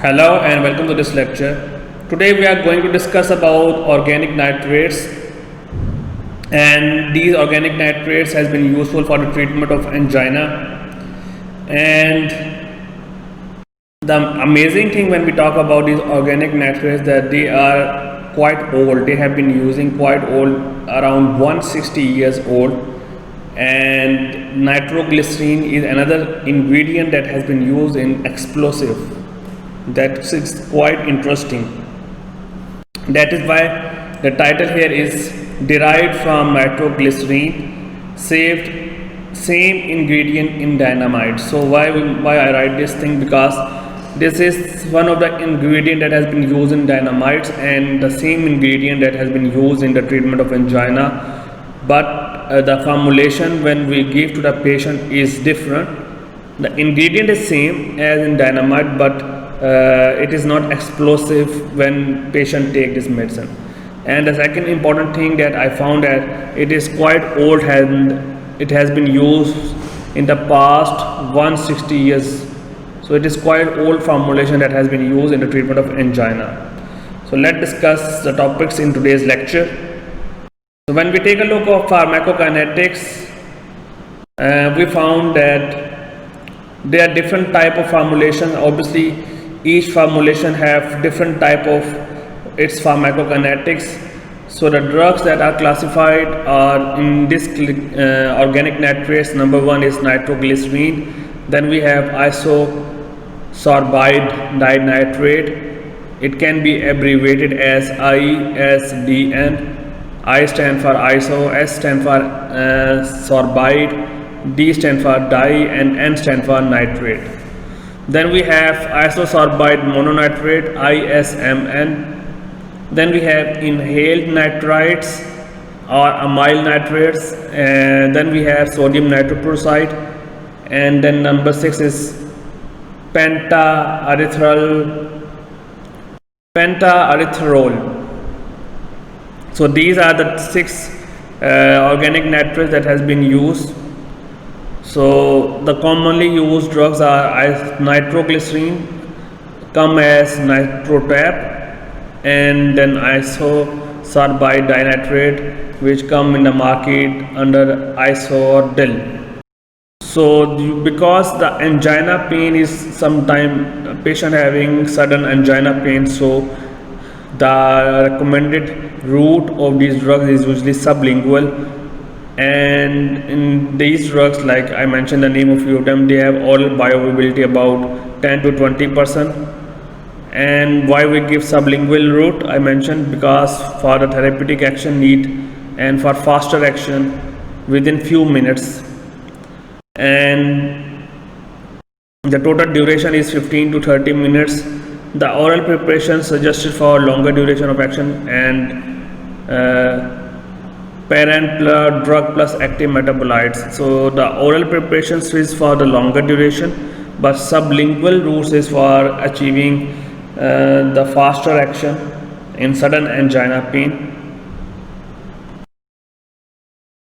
Hello and welcome to this lecture. Today we are going to discuss about organic nitrates, and these organic nitrates has been useful for the treatment of angina. And the amazing thing when we talk about these organic nitrates that they are quite old. They have been using quite old, around 160 years old. And nitroglycerin is another ingredient that has been used in explosive. That is quite interesting. That is why the title here is derived from nitroglycerin, saved same ingredient in dynamite. So why I write this thing? Because this is one of the ingredient that has been used in dynamites and the same ingredient that has been used in the treatment of angina, but the formulation when we give to the patient is different. The ingredient is same as in dynamite, but it is not explosive when patient take this medicine. And the second important thing that I found that it is quite old and it has been used in the past 160 years. So it is quite old formulation that has been used in the treatment of angina. So let's discuss the topics in today's lecture. So when we take a look at pharmacokinetics, we found that there are different type of formulation. Obviously each formulation have different type of its pharmacokinetics. So the drugs that are classified are in this organic nitrates. Number one is nitroglycerin. Then we have isosorbide dinitrate. It can be abbreviated as ISDN. I stand for iso, S stand for sorbide, D stand for di, and N stand for nitrate. Then we have isosorbide mononitrate, ISMN. Then we have inhaled nitrites or amyl nitrates, and then we have sodium nitroprusside, and then number 6 is pentaerythrol. So these are the 6 organic nitrates that has been used. So the commonly used drugs are nitroglycerin, come as nitrotap, and then isosorbide dinitrate, which come in the market under isodil. So because the angina pain is sometime patient having sudden angina pain, so the recommended route of these drugs is usually sublingual. And in these drugs, like I mentioned the name of few of them, they have oral bioavailability about 10 to 20%. And why we give sublingual route, I mentioned because for the therapeutic action need and for faster action within few minutes. And the total duration is 15 to 30 minutes. The oral preparation suggested for longer duration of action, and parent drug plus active metabolites. So the oral preparations is for the longer duration, but sublingual routes is for achieving the faster action in sudden angina pain.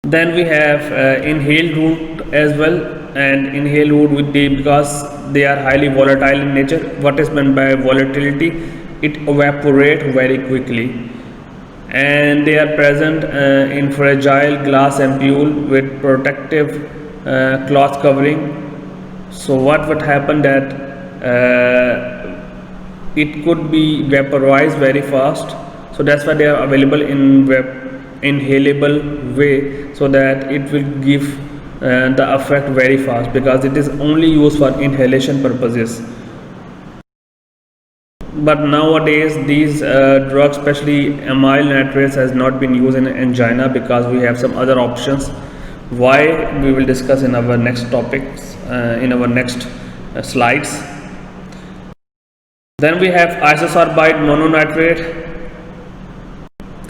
Then we have inhaled route as well, and inhaled route with because they are highly volatile in nature. What is meant by volatility? It evaporates very quickly, and they are present in fragile glass ampule with protective cloth covering. So what would happen that it could be vaporized very fast. So that's why they are available in inhalable way, so that it will give the effect very fast, because it is only used for inhalation purposes. But nowadays these drugs, especially amyl nitrates, has not been used in angina because we have some other options. Why, we will discuss in our next topics, in our next slides. Then we have isosorbide mononitrate,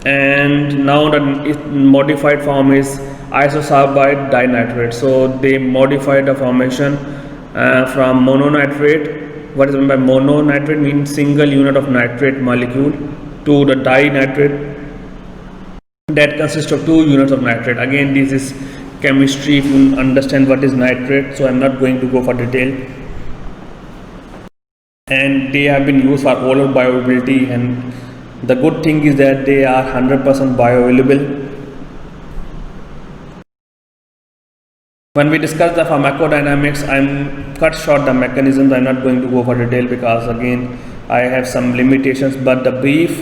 and now the modified form is isosorbide dinitrate. So they modified the formation from mononitrate. What is meant by mononitrate? Means single unit of nitrate molecule, to the dinitrate that consists of 2 units of nitrate. Again, this is chemistry if you understand what is nitrate, so I'm not going to go for detail. and they have been used for oral bioavailability, and the good thing is that they are 100% bioavailable. When we discuss the pharmacodynamics, I'm cut short the mechanisms. I'm not going to go for detail because again I have some limitations. But the brief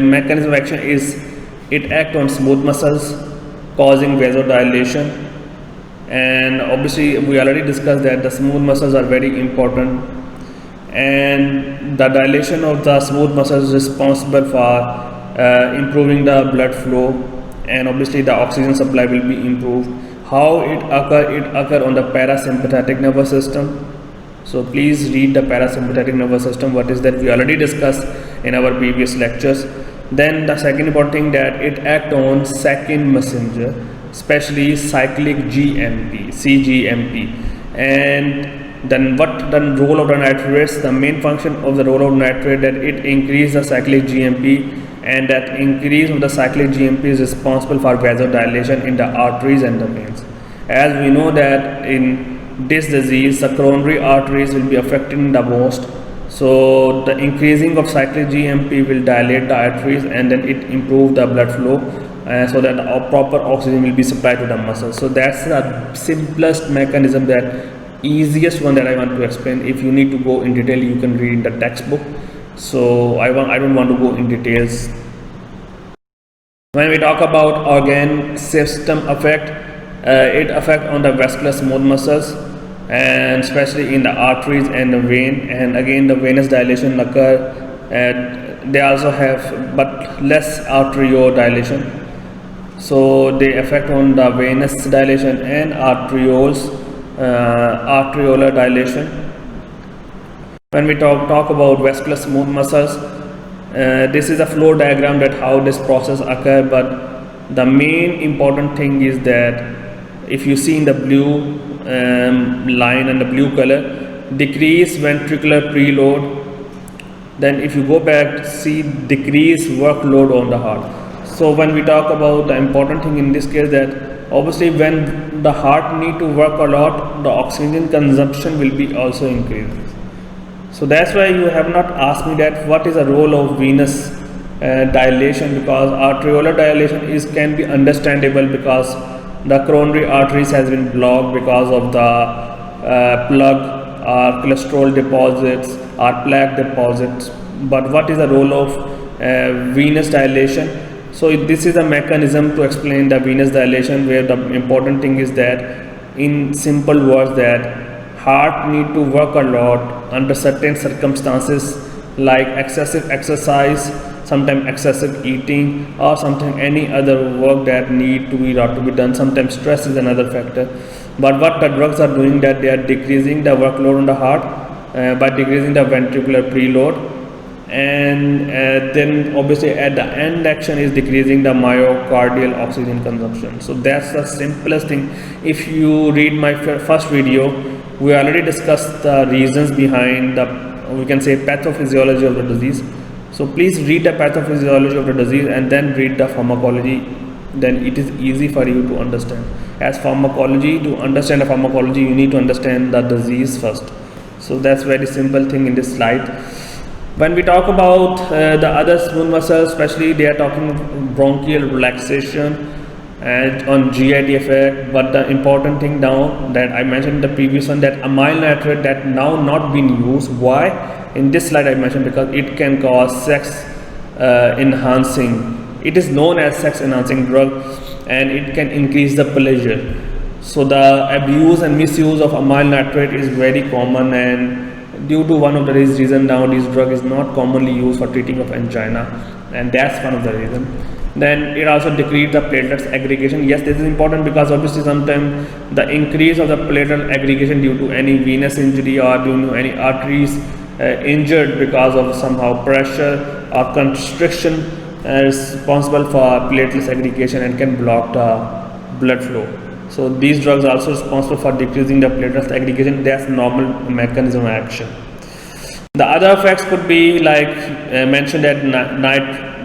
mechanism of action is it acts on smooth muscles, causing vasodilation. And obviously we already discussed that the smooth muscles are very important, and the dilation of the smooth muscles is responsible for improving the blood flow, and obviously the oxygen supply will be improved. How it occur on the parasympathetic nervous system. So please read the parasympathetic nervous system. What is that? We already discussed in our previous lectures. Then the second important thing that it act on second messenger, especially cyclic GMP, CGMP. And then what the role of the nitrates? The main function of the role of nitrate that it increase the cyclic GMP, and that increase of the cyclic GMP is responsible for vasodilation in the arteries and the veins. As we know that in this disease, the coronary arteries will be affected the most. So the increasing of cyclic GMP will dilate the arteries, and then it improve the blood flow, so that proper oxygen will be supplied to the muscles. So that's the simplest mechanism, that easiest one that I want to explain. If you need to go in detail, you can read in the textbook. So I don't want to go in details. When we talk about organ system effect, it affect on the vascular smooth muscles, and especially in the arteries and the vein. And again the venous dilation occur, and they also have but less arteriodilation. So they affect on the venous dilation and arteriolar dilation. When we talk about vascular smooth muscles, this is a flow diagram that how this process occur. But the main important thing is that if you see in the blue line and the blue color, decrease ventricular preload. Then if you go back, see decrease workload on the heart. So when we talk about the important thing in this case, that obviously when the heart need to work a lot, the oxygen consumption will be also increased. So that's why you have not asked me that what is the role of venous dilation, because arteriolar dilation can be understandable because the coronary arteries has been blocked because of the plug or cholesterol deposits or plaque deposits. But what is the role of venous dilation? So this is a mechanism to explain the venous dilation, where the important thing is that in simple words that heart need to work a lot under certain circumstances, like excessive exercise, sometimes excessive eating, or sometimes any other work that need to be done. Sometimes stress is another factor. But what the drugs are doing, that they are decreasing the workload on the heart by decreasing the ventricular preload, and then obviously at the end action is decreasing the myocardial oxygen consumption. So that's the simplest thing. If you read my first video, we already discussed the reasons behind the, we can say, pathophysiology of the disease. So please read the pathophysiology of the disease and then read the pharmacology. Then it is easy for you to understand. As pharmacology, to understand the pharmacology, you need to understand the disease first. So that's very simple thing in this slide. When we talk about the other smooth muscles, especially they are talking bronchial relaxation and on GIT effect. But the important thing now that I mentioned in the previous one, that amyl nitrate that now not been used. Why? In this slide I mentioned because it can cause sex enhancing. It is known as sex enhancing drug, and it can increase the pleasure. So the abuse and misuse of amyl nitrate is very common, and due to one of the reasons now this drug is not commonly used for treating of angina, and that's one of the reasons. Then it also decreases the platelets aggregation. Yes, this is important because obviously sometimes the increase of the platelet aggregation due to any venous injury or due to any arteries injured because of somehow pressure or constriction is responsible for platelets aggregation and can block the blood flow. So these drugs are also responsible for decreasing the platelets aggregation. That's normal mechanism of action. The other effects could be like mentioned that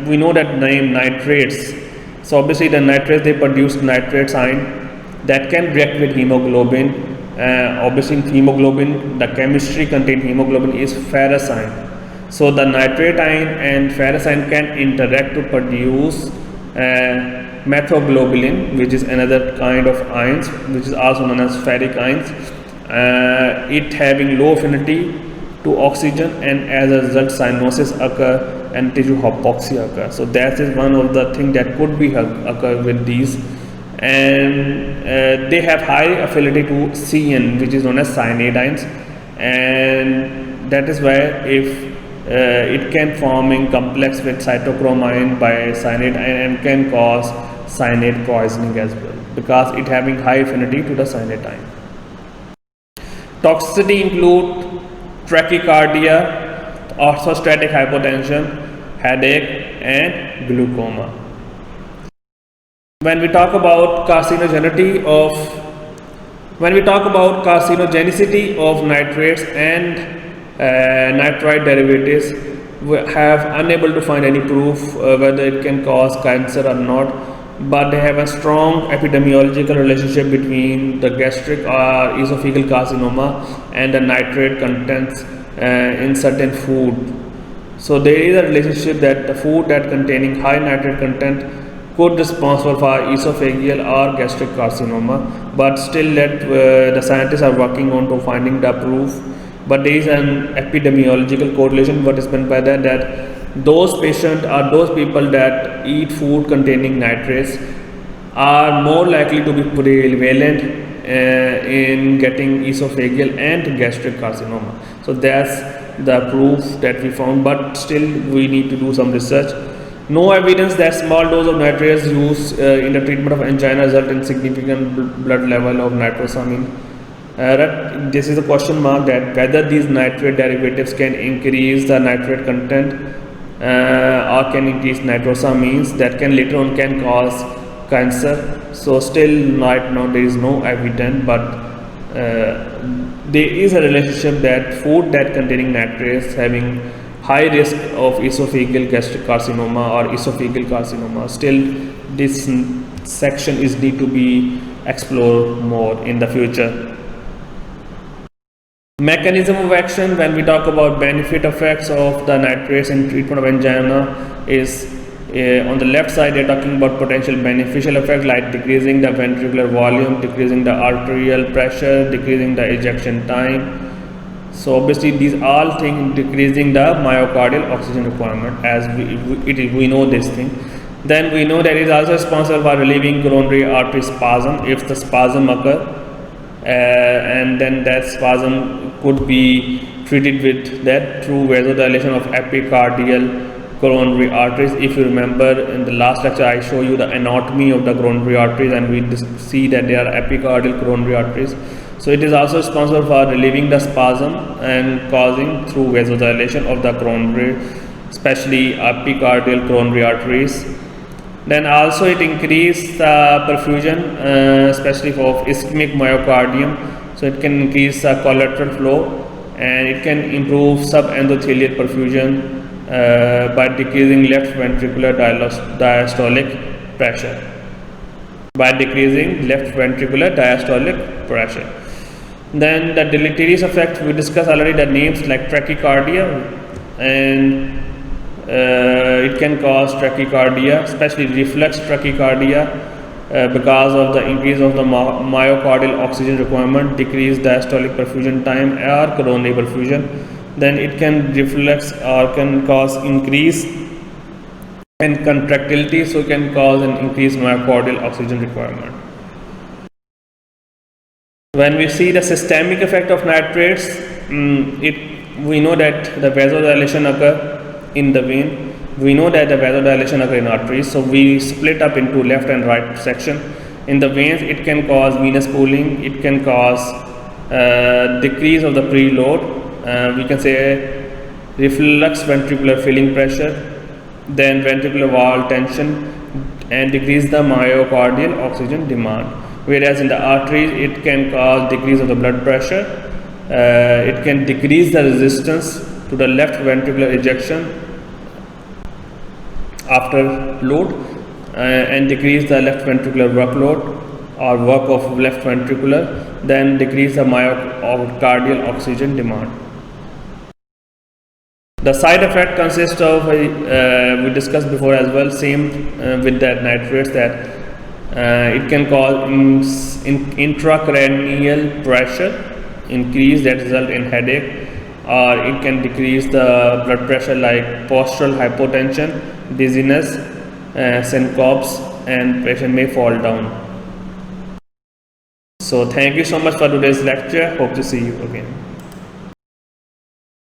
we know that name nitrates. So obviously the nitrates, they produce nitrates ion that can react with hemoglobin Obviously, in hemoglobin, the chemistry contained hemoglobin is ferrocyan. So the nitrate ion and ferrocyan can interact to produce methoglobulin, which is another kind of ions, which is also known as ferric ions. It having low affinity to oxygen, and as a result, cyanosis occur and tissue hypoxia occur. So that is one of the things that could be occur with these, and they have high affinity to CN, which is known as cyanidines, and that is why if it can form in complex with cytochromine by cyanide and can cause cyanide poisoning as well, because it having high affinity to the cyanide. Toxicity include tachycardia, orthostatic hypotension, headache, and glaucoma. When we talk about carcinogenicity of nitrates and nitrite derivatives, we have unable to find any proof whether it can cause cancer or not, but they have a strong epidemiological relationship between the gastric or esophageal carcinoma and the nitrate contents in certain food. So there is a relationship that the food that containing high nitrate content could responsible for esophageal or gastric carcinoma, but still that the scientists are working on to finding the proof. But there is an epidemiological correlation. What is meant by that those patients or those people that eat food containing nitrates are more likely to be prevalent in getting esophageal and gastric carcinoma. So that's the proof that we found, but still we need to do some research. No evidence that small dose of nitrates used in the treatment of angina result in significant blood level of nitrosamine. This is a question mark that whether these nitrate derivatives can increase the nitrate content or can increase nitrosamines that can later on can cause cancer. So still right now there is no evidence, but there is a relationship that food that containing nitrates having high risk of esophageal gastric carcinoma or esophageal carcinoma. Still this section is need to be explored more in the future. Mechanism of action, when we talk about benefit effects of the nitrates in treatment of angina, is on the left side they're talking about potential beneficial effects like decreasing the ventricular volume, decreasing the arterial pressure, decreasing the ejection time. So obviously these all things decreasing the myocardial oxygen requirement, as we know this thing. Then we know that it is also responsible for relieving coronary artery spasm if the spasm occur. And then that spasm could be treated with that through vasodilation of epicardial coronary arteries. If you remember in the last lecture I show you the anatomy of the coronary arteries, and we see that they are epicardial coronary arteries. So it is also responsible for relieving the spasm and causing through vasodilation of the coronary, especially epicardial coronary arteries. Then also it increases the perfusion, especially for ischemic myocardium. So it can increase the collateral flow, and it can improve subendothelial perfusion by decreasing left ventricular diastolic pressure. Then the deleterious effect, we discussed already the names like tachycardia, and it can cause tachycardia, especially reflex tachycardia, because of the increase of the myocardial oxygen requirement, decrease diastolic perfusion time or coronary perfusion. Then it can reflex or can cause increase in contractility, so it can cause an increased myocardial oxygen requirement. When we see the systemic effect of nitrates, we know that the vasodilation occur in the vein. We know that the vasodilation occur in arteries, so we split up into left and right section. In the veins, it can cause venous pooling, it can cause decrease of the preload, we can say reflux ventricular filling pressure, then ventricular wall tension, and decrease the myocardial oxygen demand. Whereas in the arteries, it can cause decrease of the blood pressure, it can decrease the resistance to the left ventricular ejection after load, and decrease the left ventricular workload, or work of left ventricular, then decrease the myocardial oxygen demand. The side effect consists of, we discussed before as well, same with that nitrates, that it can cause intracranial pressure increase that result in headache, or it can decrease the blood pressure like postural hypotension, dizziness, syncopes, and patient may fall down. So thank you so much for today's lecture. Hope to see you again.